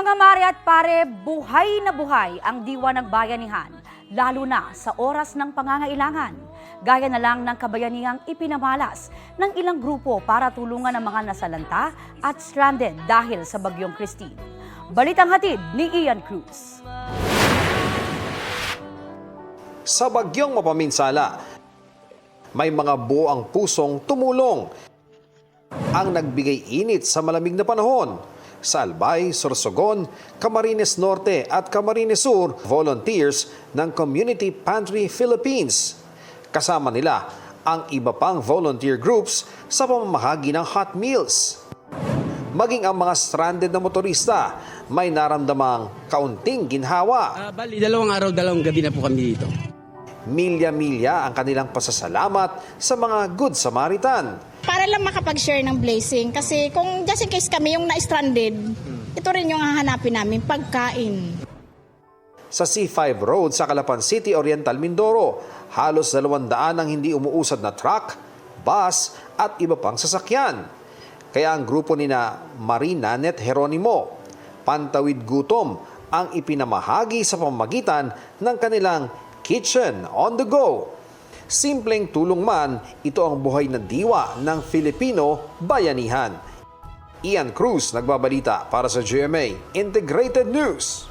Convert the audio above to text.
Mga mare at pare, buhay na buhay ang diwa ng bayanihan, lalo na sa oras ng pangangailangan. Gaya na lang ng kabayanihang ipinamalas ng ilang grupo para tulungan ang mga nasalanta at stranded dahil sa bagyong Christine. Balitang hatid ni Ian Cruz. Sa bagyong mapaminsala, may mga buo ang pusong tumulong. Ang nagbigay init sa malamig na panahon. Sa Albay, Sorsogon, Camarines Norte at Camarines Sur, volunteers ng Community Pantry Philippines. Kasama nila ang iba pang volunteer groups sa pamamahagi ng hot meals. Maging ang mga stranded na motorista may naramdamang kaunting ginhawa. Bali, 2 araw, 2 gabi na po kami dito. Milya-milya ang kanilang pasasalamat sa mga Good Samaritan. Para lang makapag-share ng blessing. Kasi kung just in case kami yung na-stranded, ito rin yung hahanapin namin, pagkain. Sa C5 Road sa Calapan City, Oriental Mindoro, halos 200 ang hindi umuusad na truck, bus at iba pang sasakyan. Kaya ang grupo nina Marina Net Jeronimo, Pantawid Gutom, ang ipinamahagi sa pamamagitan ng kanilang Kitchen on the Go. Simpleng tulong man, ito ang buhay na diwa ng Filipino bayanihan. Ian Cruz nagbabalita para sa GMA Integrated News.